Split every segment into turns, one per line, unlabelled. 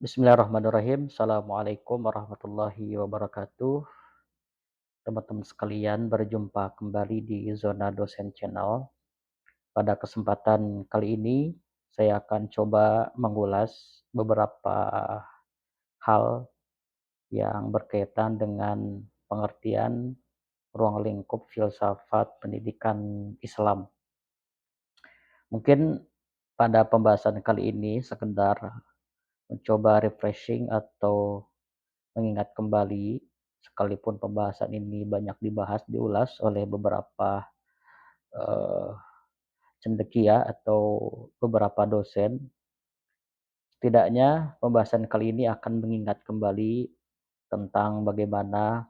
Bismillahirrahmanirrahim. Assalamualaikum warahmatullahi wabarakatuh. Teman-teman sekalian, berjumpa kembali di Zona Dosen Channel. Pada kesempatan kali ini, saya akan coba mengulas beberapa hal yang berkaitan dengan pengertian ruang lingkup filsafat pendidikan Islam. Mungkin pada pembahasan kali ini sekedar mencoba refreshing atau mengingat kembali, sekalipun pembahasan ini banyak dibahas, diulas oleh beberapa eh, cendekia atau beberapa dosen, setidaknya pembahasan kali ini akan mengingat kembali tentang bagaimana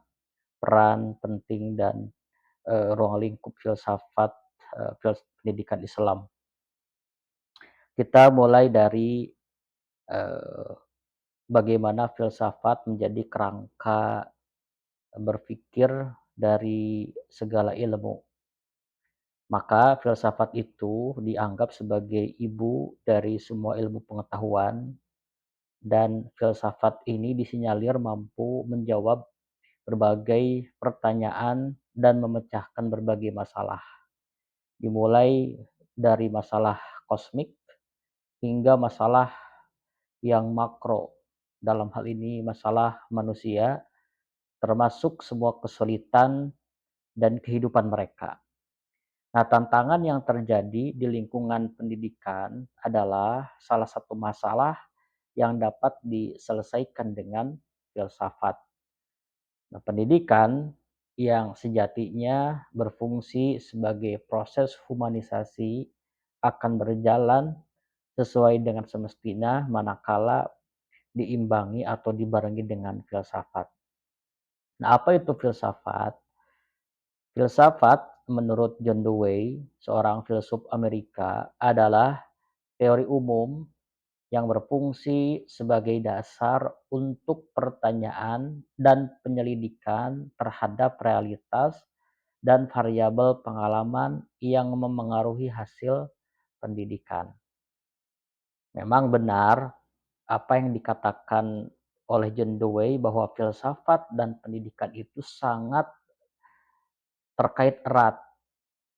peran penting dan ruang lingkup filsafat pendidikan Islam. Kita mulai dari eh, bagaimana filsafat menjadi kerangka berpikir dari segala ilmu. Maka filsafat itu dianggap sebagai ibu dari semua ilmu pengetahuan dan filsafat ini disinyalir mampu menjawab berbagai pertanyaan dan memecahkan berbagai masalah. Dimulai dari masalah kosmik hingga masalah yang makro. Dalam hal ini masalah manusia, termasuk semua kesulitan dan kehidupan mereka. Nah, tantangan yang terjadi di lingkungan pendidikan adalah salah satu masalah yang dapat diselesaikan dengan filsafat. Nah, pendidikan yang sejatinya berfungsi sebagai proses humanisasi akan berjalan sesuai dengan semestinya manakala diimbangi atau dibarengi dengan filsafat. Nah, apa itu filsafat? Filsafat menurut John Dewey, seorang filsuf Amerika, adalah teori umum yang berfungsi sebagai dasar untuk pertanyaan dan penyelidikan terhadap realitas dan variabel pengalaman yang memengaruhi hasil pendidikan. Memang benar apa yang dikatakan oleh John Dewey bahwa filsafat dan pendidikan itu sangat terkait erat.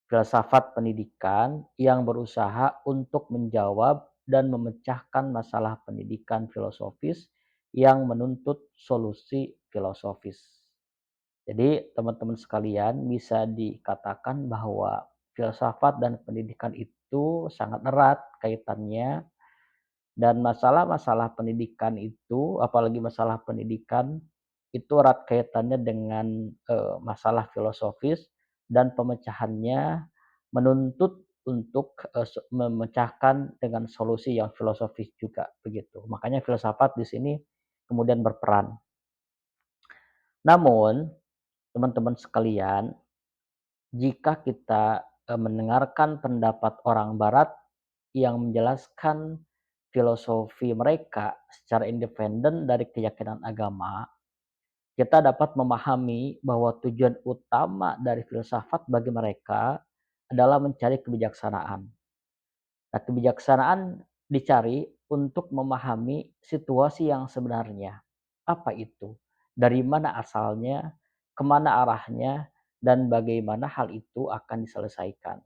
Filsafat pendidikan yang berusaha untuk menjawab dan memecahkan masalah pendidikan filosofis yang menuntut solusi filosofis. Jadi teman-teman sekalian, bisa dikatakan bahwa filsafat dan pendidikan itu sangat erat kaitannya, dan masalah-masalah pendidikan itu, apalagi masalah pendidikan, itu erat kaitannya dengan masalah filosofis, dan pemecahannya menuntut untuk memecahkan dengan solusi yang filosofis juga begitu. Makanya filsafat di sini kemudian berperan. Namun, teman-teman sekalian, jika kita mendengarkan pendapat orang barat yang menjelaskan filosofi mereka secara independen dari keyakinan agama, kita dapat memahami bahwa tujuan utama dari filsafat bagi mereka adalah mencari kebijaksanaan. Nah, kebijaksanaan dicari untuk memahami situasi yang sebenarnya. Apa itu? Dari mana asalnya, kemana arahnya, dan bagaimana hal itu akan diselesaikan.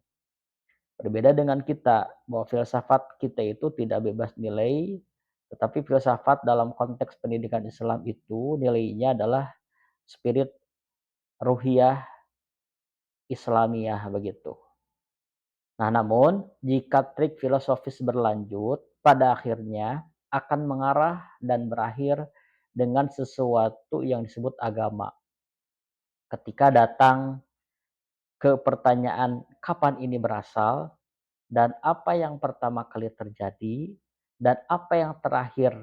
Berbeda dengan kita, bahwa filsafat kita itu tidak bebas nilai, tetapi filsafat dalam konteks pendidikan Islam itu nilainya adalah spirit ruhiyah Islamiyah begitu. Nah, namun jika trik filosofis berlanjut, pada akhirnya akan mengarah dan berakhir dengan sesuatu yang disebut agama. Ketika datang ke pertanyaan kapan ini berasal, dan apa yang pertama kali terjadi, dan apa yang terakhir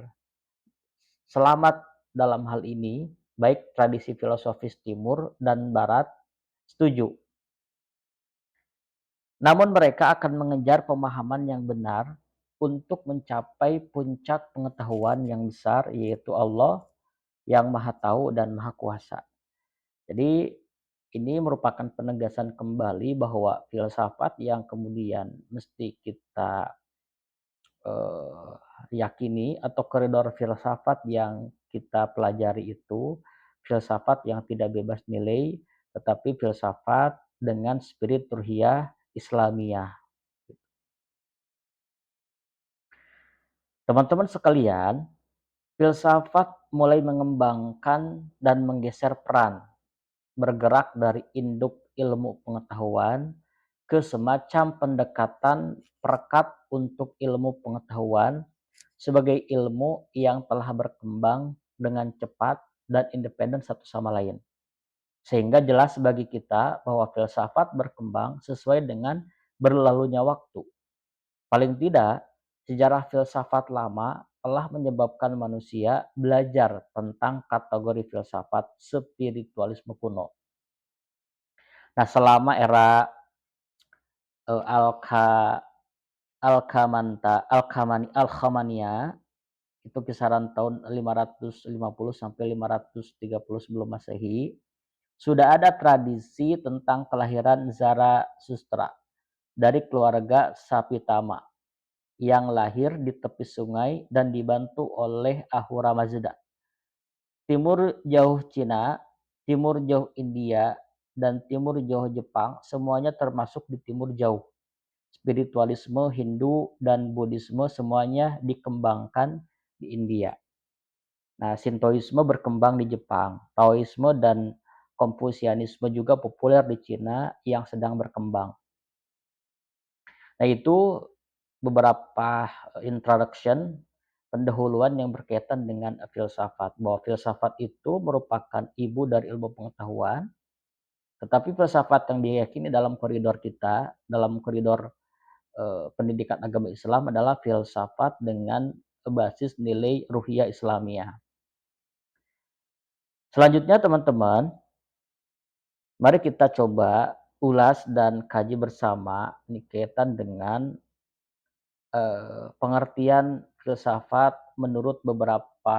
selamat dalam hal ini, baik tradisi filosofis timur dan barat setuju. Namun mereka akan mengejar pemahaman yang benar untuk mencapai puncak pengetahuan yang besar, yaitu Allah yang Maha Tahu dan Maha Kuasa. Jadi ini merupakan penegasan kembali bahwa filsafat yang kemudian mesti kita yakini atau koridor filsafat yang kita pelajari itu filsafat yang tidak bebas nilai, tetapi filsafat dengan spirit ruhiyah Islamiyah. Teman-teman sekalian, filsafat mulai mengembangkan dan menggeser peran, bergerak dari induk ilmu pengetahuan ke semacam pendekatan perekat untuk ilmu pengetahuan sebagai ilmu yang telah berkembang dengan cepat dan independen satu sama lain. Sehingga jelas bagi kita bahwa filsafat berkembang sesuai dengan berlalunya waktu. Paling tidak, sejarah filsafat lama telah menyebabkan manusia belajar tentang kategori filsafat spiritualisme kuno. Nah, selama era Alka Alkhamania itu kisaran tahun 550 sampai 530 sebelum Masehi, sudah ada tradisi tentang kelahiran Zarathustra dari keluarga Sapitama yang lahir di tepi sungai dan dibantu oleh Ahura Mazda. Timur jauh Cina, timur jauh India, dan timur jauh Jepang semuanya termasuk di timur jauh. Spiritualisme Hindu dan Buddhisme semuanya dikembangkan di India. Nah, Shintoisme berkembang di Jepang, Taoisme dan Konfusianisme juga populer di Cina yang sedang berkembang. Nah, itu beberapa introduction, pendahuluan yang berkaitan dengan filsafat. Bahwa filsafat itu merupakan ibu dari ilmu pengetahuan, tetapi filsafat yang diyakini dalam koridor kita, dalam koridor pendidikan agama Islam adalah filsafat dengan basis nilai ruhiyah Islamiyah. Selanjutnya teman-teman, mari kita coba ulas dan kaji bersama ini kaitan dengan pengertian filsafat menurut beberapa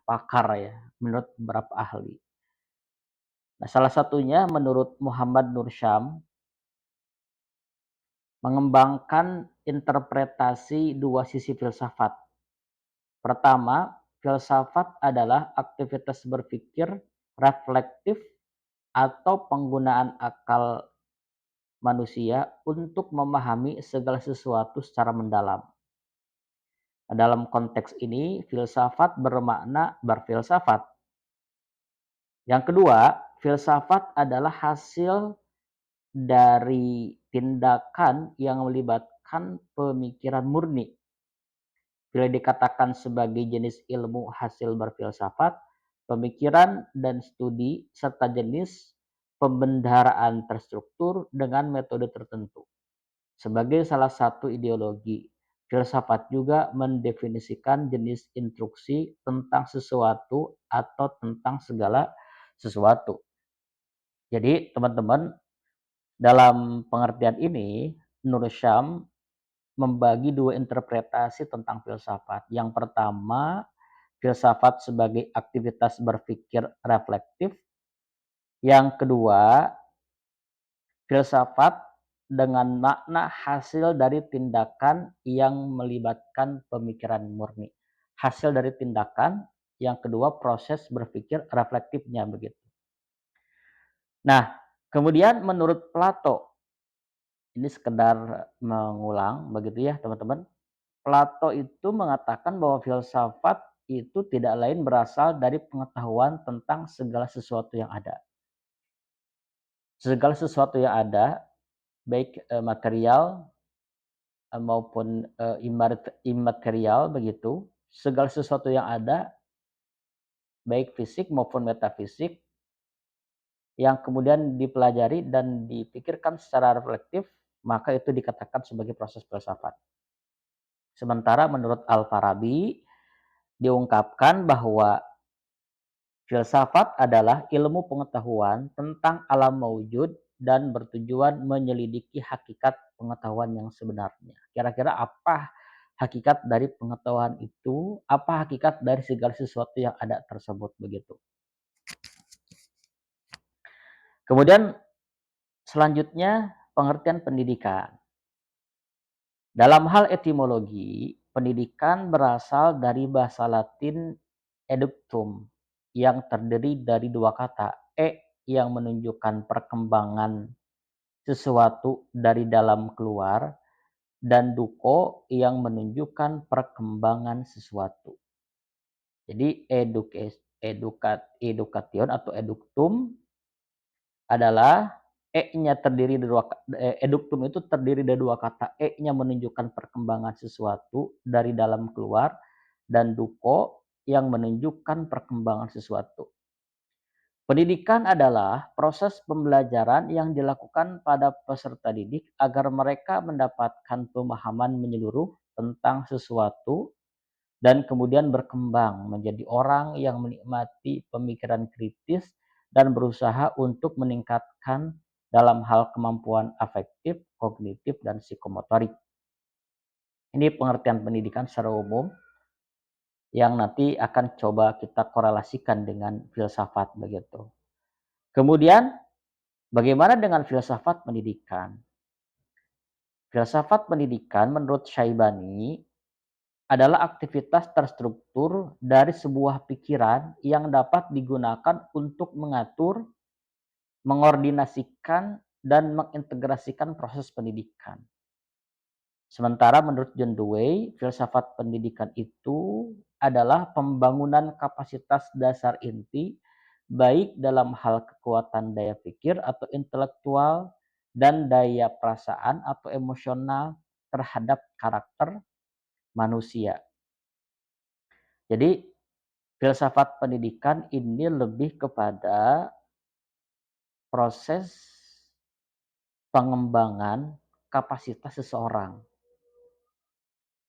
pakar ya, menurut beberapa ahli. Nah, salah satunya menurut Muhammad Nur Syam mengembangkan interpretasi dua sisi filsafat. Pertama, filsafat adalah aktivitas berpikir reflektif atau penggunaan akal manusia untuk memahami segala sesuatu secara mendalam. Dalam konteks ini, filsafat bermakna berfilsafat. Yang kedua, filsafat adalah hasil dari tindakan yang melibatkan pemikiran murni. Bila dikatakan sebagai jenis ilmu hasil berfilsafat, pemikiran dan studi serta jenis pembendaharaan terstruktur dengan metode tertentu. Sebagai salah satu ideologi, filsafat juga mendefinisikan jenis instruksi tentang sesuatu atau tentang segala sesuatu. Jadi, teman-teman, dalam pengertian ini, Nur Syam membagi dua interpretasi tentang filsafat. Yang pertama, filsafat sebagai aktivitas berpikir reflektif. Yang kedua, filsafat dengan makna hasil dari tindakan yang melibatkan pemikiran murni. Hasil dari tindakan, yang kedua proses berpikir reflektifnya begitu. Nah, kemudian menurut Plato, ini sekedar mengulang begitu ya teman-teman. Plato itu mengatakan bahwa filsafat itu tidak lain berasal dari pengetahuan tentang segala sesuatu yang ada. Segala sesuatu yang ada, baik material maupun imaterial begitu, segala sesuatu yang ada, baik fisik maupun metafisik, yang kemudian dipelajari dan dipikirkan secara reflektif, maka itu dikatakan sebagai proses filsafat. Sementara menurut Al-Farabi, diungkapkan bahwa filsafat adalah ilmu pengetahuan tentang alam maujud dan bertujuan menyelidiki hakikat pengetahuan yang sebenarnya. Kira-kira apa hakikat dari pengetahuan itu? Apa hakikat dari segala sesuatu yang ada tersebut begitu. Kemudian selanjutnya pengertian pendidikan. Dalam hal etimologi, Pendidikan berasal dari bahasa Latin eductum yang terdiri dari dua kata, yang menunjukkan perkembangan sesuatu dari dalam keluar, dan duko yang menunjukkan perkembangan sesuatu. Jadi education atau eductum adalah E-nya terdiri dari eductum itu terdiri dari dua kata, E-nya menunjukkan perkembangan sesuatu dari dalam keluar, dan duko yang menunjukkan perkembangan sesuatu. Pendidikan adalah proses pembelajaran yang dilakukan pada peserta didik agar mereka mendapatkan pemahaman menyeluruh tentang sesuatu dan kemudian berkembang menjadi orang yang menikmati pemikiran kritis dan berusaha untuk meningkatkan dalam hal kemampuan afektif, kognitif, dan psikomotorik. Ini pengertian pendidikan secara umum yang nanti akan coba kita korelasikan dengan filsafat begitu. Kemudian, bagaimana dengan filsafat pendidikan? Filsafat pendidikan menurut Syaibani adalah aktivitas terstruktur dari sebuah pikiran yang dapat digunakan untuk mengatur, mengordinasikan, dan mengintegrasikan proses pendidikan. Sementara menurut John Dewey, filsafat pendidikan itu adalah pembangunan kapasitas dasar inti, baik dalam hal kekuatan daya pikir atau intelektual, dan daya perasaan atau emosional terhadap karakter manusia. Jadi, filsafat pendidikan ini lebih kepada proses pengembangan kapasitas seseorang.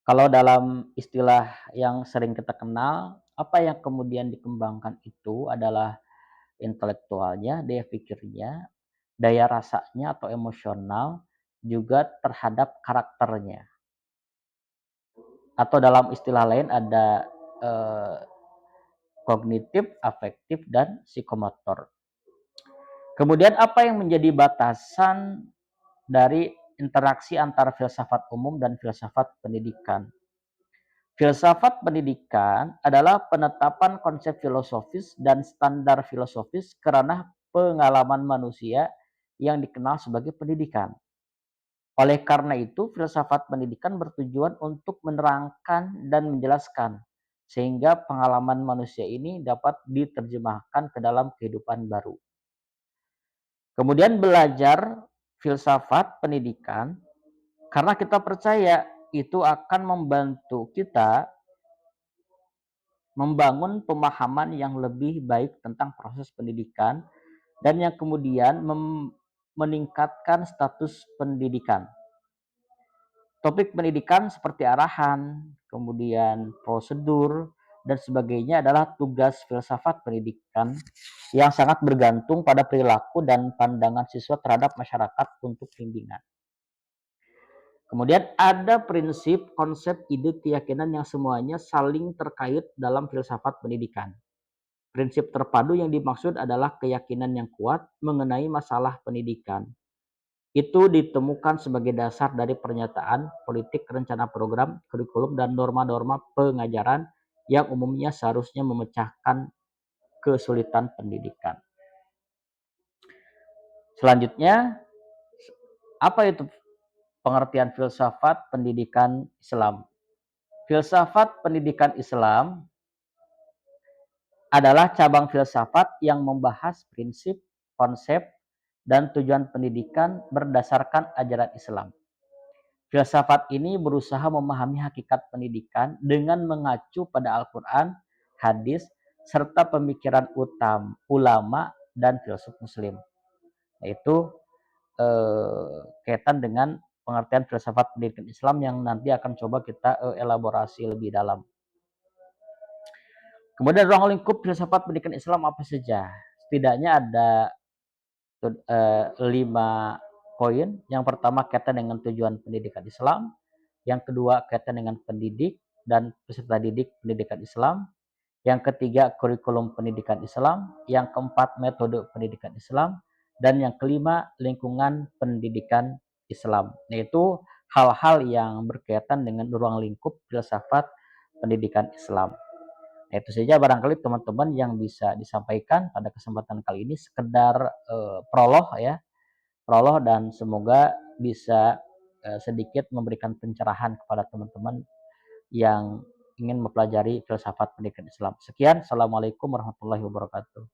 Kalau dalam istilah yang sering kita kenal, apa yang kemudian dikembangkan itu adalah intelektualnya, daya pikirnya, daya rasanya atau emosional, juga terhadap karakternya. Atau dalam istilah lain ada kognitif, afektif, dan psikomotor. Kemudian apa yang menjadi batasan dari interaksi antara filsafat umum dan filsafat pendidikan? Filsafat pendidikan adalah penetapan konsep filosofis dan standar filosofis kerana pengalaman manusia yang dikenal sebagai pendidikan. Oleh karena itu, filsafat pendidikan bertujuan untuk menerangkan dan menjelaskan, sehingga pengalaman manusia ini dapat diterjemahkan ke dalam kehidupan baru. Kemudian belajar filsafat pendidikan karena kita percaya itu akan membantu kita membangun pemahaman yang lebih baik tentang proses pendidikan dan yang kemudian meningkatkan status pendidikan. Topik pendidikan seperti arahan, kemudian prosedur, dan sebagainya adalah tugas filsafat pendidikan yang sangat bergantung pada perilaku dan pandangan siswa terhadap masyarakat untuk bimbingan. Kemudian ada prinsip, konsep, ide, keyakinan yang semuanya saling terkait dalam filsafat pendidikan. Prinsip terpadu yang dimaksud adalah keyakinan yang kuat mengenai masalah pendidikan. Itu ditemukan sebagai dasar dari pernyataan, politik, rencana program, kurikulum, dan norma-norma pengajaran yang umumnya seharusnya memecahkan kesulitan pendidikan. Selanjutnya, apa itu pengertian filsafat pendidikan Islam? Filsafat pendidikan Islam adalah cabang filsafat yang membahas prinsip, konsep, dan tujuan pendidikan berdasarkan ajaran Islam. Filsafat ini berusaha memahami hakikat pendidikan dengan mengacu pada Al-Quran, hadis, serta pemikiran ulama dan filsuf muslim. Yaitu kaitan dengan pengertian filsafat pendidikan Islam yang nanti akan coba kita elaborasi lebih dalam. Kemudian ruang lingkup filsafat pendidikan Islam apa saja? Setidaknya ada 5 poin. Yang pertama kaitan dengan tujuan pendidikan Islam. Yang kedua kaitan dengan pendidik dan peserta didik pendidikan Islam. Yang ketiga kurikulum pendidikan Islam. Yang keempat metode pendidikan Islam. Dan yang kelima lingkungan pendidikan Islam. Yaitu hal-hal yang berkaitan dengan ruang lingkup filsafat pendidikan Islam. Nah, itu saja barangkali teman-teman yang bisa disampaikan pada kesempatan kali ini, sekedar prolog ya, prolog, dan semoga bisa sedikit memberikan pencerahan kepada teman-teman yang ingin mempelajari filsafat pendidikan Islam. Sekian, assalamualaikum warahmatullahi wabarakatuh.